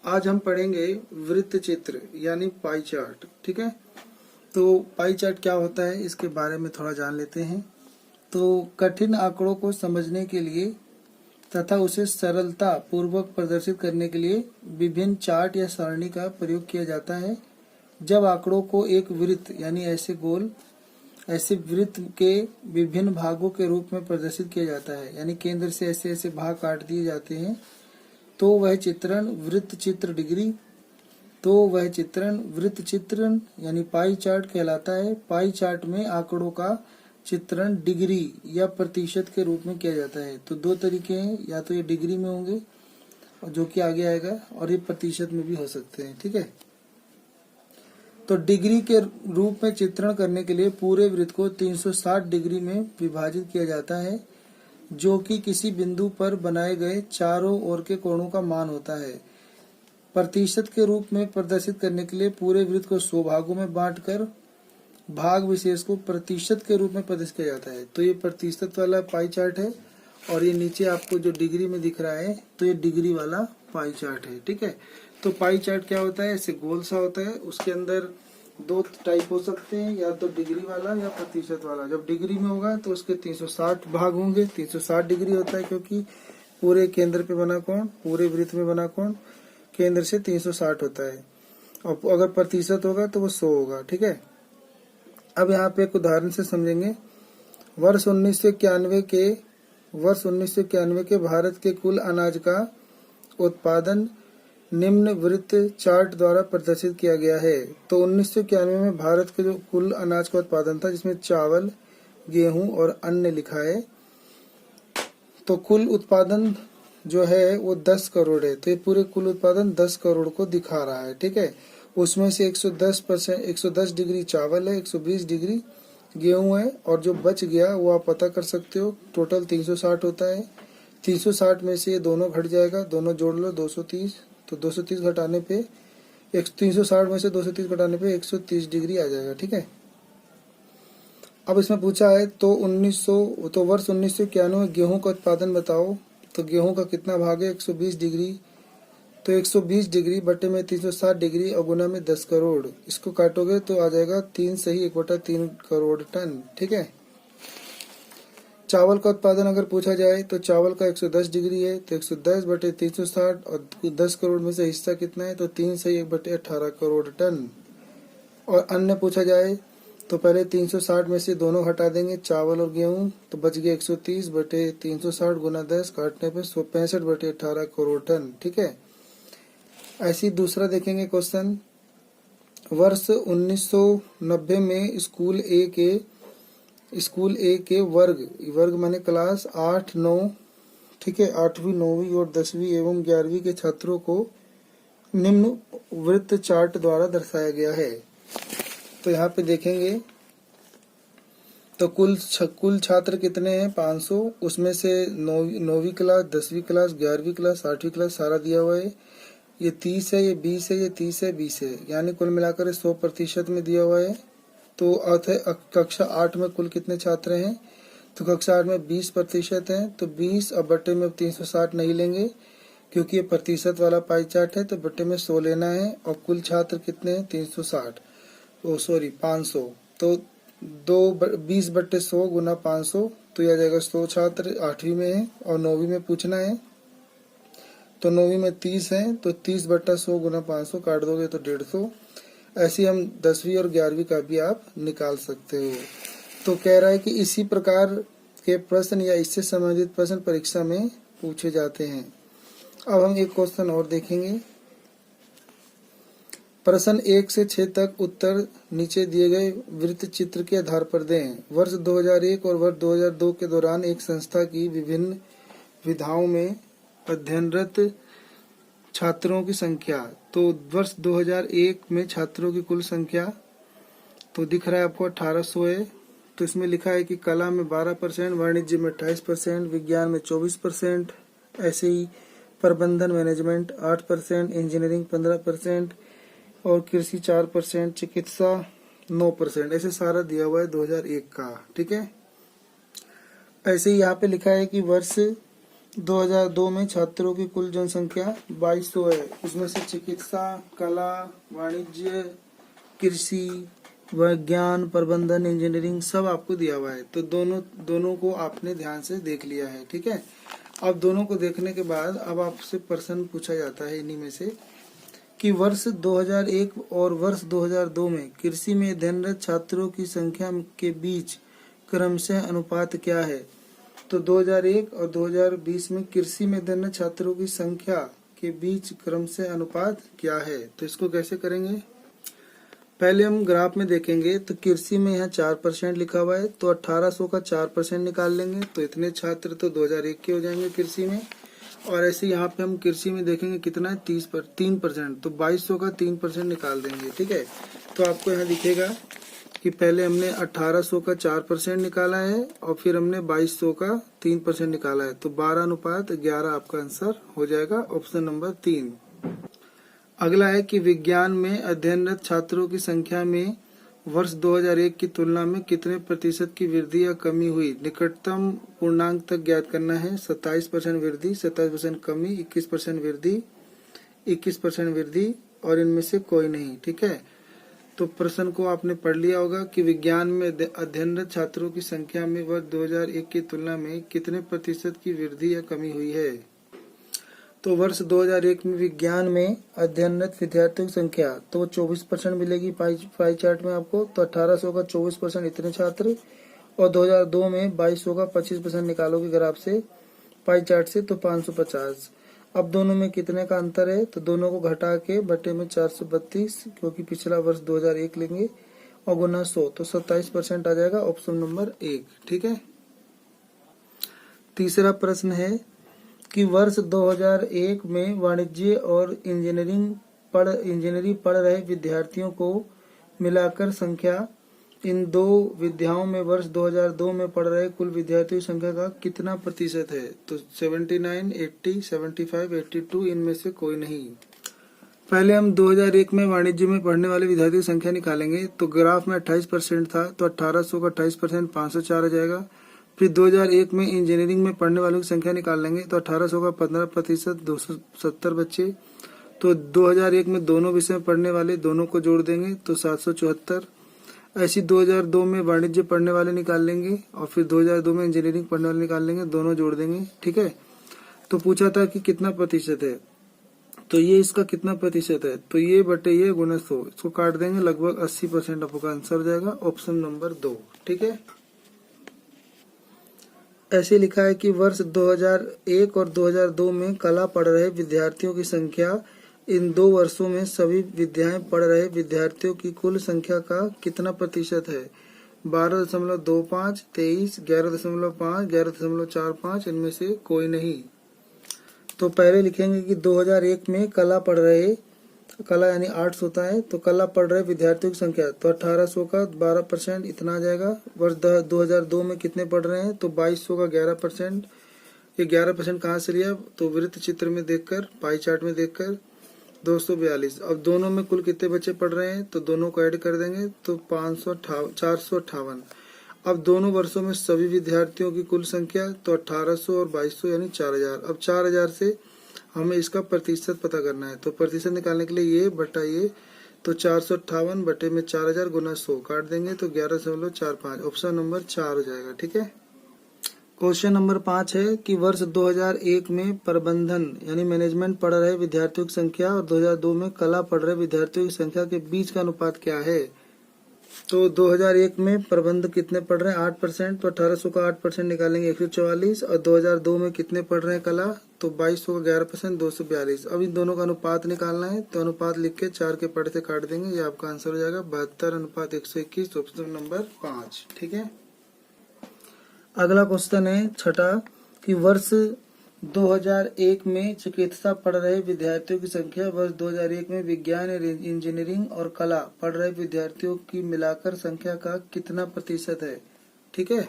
आज हम पढ़ेंगे वृत्त चित्र यानी पाई चार्ट। ठीक है, तो पाई चार्ट क्या होता है इसके बारे में थोड़ा जान लेते हैं। तो कठिन आंकड़ों को समझने के लिए तथा उसे सरलता पूर्वक प्रदर्शित करने के लिए विभिन्न चार्ट या सारणी का प्रयोग किया जाता है। जब आंकड़ों को एक वृत्त यानी ऐसे वृत्त के विभिन्न भागों के रूप में प्रदर्शित किया जाता है, यानी केंद्र से ऐसे ऐसे भाग काट दिए जाते हैं, तो वह चित्रण वृत्त चित्रण यानी पाई चार्ट कहलाता है। पाई चार्ट में आंकड़ों का चित्रण डिग्री या प्रतिशत के रूप में किया जाता है। तो दो तरीके हैं, या तो ये डिग्री में होंगे और जो कि आगे आएगा, और ये प्रतिशत में भी हो सकते हैं। ठीक है, तो डिग्री के रूप में चित्रण करने के लिए पूरे वृत्त को 360 डिग्री में विभाजित किया जाता है, जो कि किसी बिंदु पर बनाए गए चारों ओर के कोणों का मान होता है। प्रतिशत के रूप में प्रदर्शित करने के लिए पूरे वृत्त को 100 भागों में बांटकर भाग विशेष को प्रतिशत के रूप में प्रदर्शित किया जाता है। तो ये प्रतिशत वाला पाई चार्ट है, और ये नीचे आपको जो डिग्री में दिख रहा है तो ये डिग्री वाला पाई चार्ट है। ठीक है, तो पाई चार्ट क्या होता है, ऐसे गोल सा होता है, उसके अंदर दो टाइप हो सकते हैं, या तो डिग्री वाला या प्रतिशत वाला। जब डिग्री में होगा तो उसके 360 भाग होंगे। 360 डिग्री होता है क्योंकि पूरे केंद्र पे बना कोण, पूरे वृत्त में बना कोण केंद्र से 360 होता है, और अगर प्रतिशत होगा तो वो 100 होगा। ठीक है, अब यहाँ पे एक उदाहरण से समझेंगे। वर्ष 1991 के भारत के कुल अनाज का उत्पादन निम्न वृत्त चार्ट द्वारा प्रदर्शित किया गया है। तो 1991 में भारत के जो कुल अनाज का उत्पादन था, जिसमें चावल, गेहूं और अन्य लिखा है, तो कुल उत्पादन जो है वो 10 करोड़ है। तो ये पूरे कुल उत्पादन 10 करोड़ को दिखा रहा है। ठीक है, उसमें से 110 डिग्री चावल है, 120 डिग्री गेहूं है, और जो बच गया वो आप पता कर सकते हो। टोटल 360 होता है। 360 में से ये दोनों घट जाएगा, दोनों जोड़ लो 230, तो 230 घटाने पे 360 में से 230 घटाने पे 130 डिग्री आ जाएगा। ठीक है, अब इसमें पूछा है तो वर्ष 1991 में गेहूं का उत्पादन बताओ। तो गेहूं का कितना भाग है, 120 डिग्री। तो 120 डिग्री बटे में 360 डिग्री और गुना में 10 करोड़, इसको काटोगे तो आ जाएगा 3 सही 1/3 करोड़ टन। ठीक है, चावल का उत्पादन अगर पूछा जाए तो चावल का 110 डिग्री है, तो 110 बटे 360 और 10 करोड़ में से हिस्सा कितना है, तो 3 सही 1/18 करोड़ टन। और अन्य पूछा जाए तो पहले 360 में से दोनों हटा देंगे, चावल और गेहूं, तो बच गया 130 बटे 360 गुना 10, काटने पे 65 बटे 18 करोड़ टन। ठीक है, ऐसी दूसरा देखेंगे क्वेश्चन। वर्ष 1990 में स्कूल ए के वर्ग माने क्लास 8, 9, ठीक है, 8वीं, 9वीं और 10वीं एवं 11वीं के छात्रों को निम्न वृत्त चार्ट द्वारा दर्शाया गया है। तो यहाँ पे देखेंगे तो कुल छात्र कितने हैं, 500। उसमें से 9वीं क्लास, 10वीं क्लास, 11वीं क्लास, 8वीं क्लास सारा दिया हुआ है। ये 30 है, ये 20 है, ये 30 है, 20 है, यानी कुल मिलाकर 100% में दिया हुआ है। तो अर्थ है कक्षा 8 में कुल कितने छात्र हैं, तो कक्षा 8 में 20% है। तो 20 और बटे में 360 नहीं लेंगे क्योंकि ये प्रतिशत वाला पाई चार्ट है, तो बटे में 100 लेना है। और कुल छात्र कितने हैं, 500। तो 20 बटे 100 गुना 500, तो यह आ जाएगा 100 छात्र 8वीं में है और 9वीं में पूछना है। तो 9वीं में 30 है, तो 30 बटा 100 गुना 500 काट दोगे तो 150। ऐसे हम 10वीं और 11वीं का भी आप निकाल सकते हो। तो कह रहा है कि इसी प्रकार के प्रश्न या इससे संबंधित प्रश्न परीक्षा में पूछे जाते हैं। अब हम एक क्वेश्चन और देखेंगे। प्रश्न 1 से 6 तक उत्तर नीचे दिए गए वृत्त चित्र के आधार पर दें। वर्ष 2001 और वर्ष 2002 के दौरान एक संस्था की विभिन्न विधाओं में अध्ययनरत छात्रों की संख्या। तो वर्ष 2001 में छात्रों की कुल संख्या तो दिख रहा है आपको 1800 है। तो इसमें लिखा है कि कला में 12%, वाणिज्य में 28%, विज्ञान में 24%, ऐसे ही प्रबंधन मैनेजमेंट 8%, इंजीनियरिंग 15% और कृषि 4%, चिकित्सा 9%, ऐसे सारा दिया हुआ है 2001 का। ठीक है, ऐसे ही यहाँ पे लिखा है कि वर्ष 2002 में छात्रों की कुल जनसंख्या 2200 है। उसमें से चिकित्सा, कला, वाणिज्य, कृषि, विज्ञान, प्रबंधन, इंजीनियरिंग सब आपको दिया हुआ है। तो दोनों को आपने ध्यान से देख लिया है, ठीक है। अब दोनों को देखने के बाद अब आपसे प्रश्न पूछा जाता है इन्हीं में से कि वर्ष 2001 और वर्ष 2002 में कृषि में अध्ययनरत छात्रों की संख्या के बीच क्रमशः अनुपात क्या है। तो 2001 और 2020 में कृषि में अध्ययनरत छात्रों की संख्या के बीच क्रमशः अनुपात क्या है। तो इसको कैसे करेंगे, पहले हम ग्राफ में देखेंगे। तो कृषि में यहाँ 4% लिखा हुआ है, तो 1800 का 4% निकाल लेंगे तो इतने छात्र तो 2001 के हो जाएंगे कृषि में। और ऐसे यहाँ पे हम कृषि में देखेंगे कितना है 3%, तो 2200 का 3% निकाल देंगे, ठीक है। तो आपको यहाँ दिखेगा कि पहले हमने 1800 का 4% निकाला है और फिर हमने 2200 का 3% निकाला है, तो 12:11 आपका आंसर हो जाएगा, ऑप्शन नंबर 3। अगला है कि विज्ञान में अध्ययनरत छात्रों की संख्या में वर्ष 2001 की तुलना में कितने प्रतिशत की वृद्धि या कमी हुई। निकटतम पूर्णांक तक ज्ञात करना है। 27% वृद्धि, 27% कमी, 21% वृद्धि, 21% वृद्धि और इनमें से कोई नहीं, ठीक है। तो प्रश्न को आपने पढ़ लिया होगा कि विज्ञान में अध्ययनरत छात्रों की संख्या में वर्ष 2001 की तुलना में कितने प्रतिशत की वृद्धि या कमी हुई है। तो वर्ष 2001 में विज्ञान में अध्ययनरत विद्यार्थियों की संख्या तो 24% मिलेगी पाई चार्ट में आपको। तो 1800 का 24% इतने छात्र और 2002 में 2200 का 25% निकालोगे ग्राफ से पाई चार्ट से तो 550। अब दोनों में कितने का अंतर है, तो दोनों को घटा के बटे में 432 क्योंकि पिछला वर्ष 2001 लेंगे और गुना 100 तो 27% आ जाएगा, ऑप्शन नंबर 1, ठीक है। तीसरा प्रश्न है कि वर्ष 2001 में वाणिज्य और इंजीनियरिंग पढ़ रहे विद्यार्थियों को मिलाकर संख्या इन दो विद्याओं में वर्ष 2002 में पढ़ रहे कुल विद्यार्थियों की संख्या का कितना प्रतिशत है। तो 79, 80, 75, 82 इनमें से कोई नहीं। पहले हम 2001 में वाणिज्य में पढ़ने वाले विद्यार्थियों की संख्या निकालेंगे। तो ग्राफ में 28% था, तो 1800 का 28% 504 आ जाएगा। फिर 2001 में इंजीनियरिंग में पढ़ने वालों की संख्या निकाल लेंगे, तो 1800 का 15% 270 बच्चे। तो 2001 में दोनों विषय में पढ़ने वाले दोनों को जोड़ देंगे तो 774। ऐसी 2002 में वाणिज्य पढ़ने वाले निकाल लेंगे और फिर 2002 में इंजीनियरिंग पढ़ने वाले निकाल लेंगे, दोनों जोड़ देंगे, ठीक है। तो पूछा था कि कितना प्रतिशत है, तो ये इसका कितना प्रतिशत है, तो ये बटे ये गुना 100, इसको काट देंगे लगभग 80% आपका आंसर हो जाएगा, ऑप्शन नंबर 2, ठीक है। ऐसे लिखा है कि वर्ष 2001 और 2002 में कला पढ़ रहे विद्यार्थियों की संख्या इन 2 वर्षों में सभी विद्याएं पढ़ रहे विद्यार्थियों की कुल संख्या का कितना प्रतिशत है। 12.25, 23, 11.5, 11.45 इनमें से कोई नहीं। तो पहले लिखेंगे कि 2001 में कला पढ़ रहे, कला यानी आर्ट्स होता है, तो कला पढ़ रहे विद्यार्थियों की संख्या तो 1800 का 12% इतना आ जाएगा। वर्ष 2002 में कितने पढ़ रहे हैं, तो 2200 का 11%। ये 11% कहाँ से लिया, तो वृत्त चित्र में देखकर, पाई चार्ट में देखकर 242। अब दोनों में कुल कितने बच्चे पढ़ रहे हैं, तो दोनों को ऐड कर देंगे तो 458। अब दोनों वर्षों में सभी विद्यार्थियों की कुल संख्या तो 1800 और 2200 यानी 4000। अब 4000 से हमें इसका प्रतिशत पता करना है, तो प्रतिशत निकालने के लिए ये बटा ये, तो 458 बटे में 4000 गुना 100 काट देंगे तो 11.45, ऑप्शन नंबर 4 हो जाएगा, ठीक है। क्वेश्चन नंबर 5 है कि वर्ष 2001 में प्रबंधन यानी मैनेजमेंट पढ़ रहे विद्यार्थियों की संख्या और 2002 में कला पढ़ रहे विद्यार्थियों की संख्या के बीच का अनुपात क्या है। तो 2001 में प्रबंध कितने पढ़ रहे हैं 8%, तो 1800 का 8% निकालेंगे 144। और 2002 में कितने पढ़ रहे हैं कला, तो 2200 का 11% 242। अब इन दोनों का अनुपात निकालना है, तो अनुपात लिख के 4 के पढ़ से काट देंगे, ये आपका आंसर हो जाएगा 72:121, ऑप्शन नंबर 5, ठीक है। अगला क्वेश्चन है छठा कि वर्ष 2001 में चिकित्सा पढ़ रहे विद्यार्थियों की संख्या वर्ष 2001 में विज्ञान, इंजीनियरिंग और कला पढ़ रहे विद्यार्थियों की मिलाकर संख्या का कितना प्रतिशत है, ठीक है।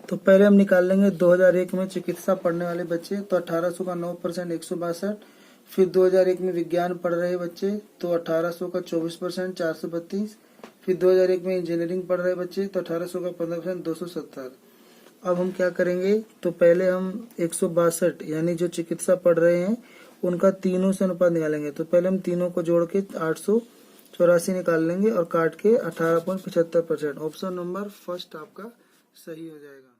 तो पहले हम निकाल लेंगे 2001 में चिकित्सा पढ़ने वाले बच्चे, तो 1800 का 9% 162। फिर 2001 में विज्ञान पढ़ रहे बच्चे तो 1800 का 24% 432। फिर 2001 में इंजीनियरिंग पढ़ रहे बच्चे तो 1800 का 15% 270। अब हम क्या करेंगे, तो पहले हम 162 यानी जो चिकित्सा पढ़ रहे हैं उनका तीनों से अनुपात निकालेंगे। तो पहले हम तीनों को जोड़ के 884 निकाल लेंगे और काट के 18.75%। ऑप्शन नंबर फर्स्ट आपका सही हो जाएगा।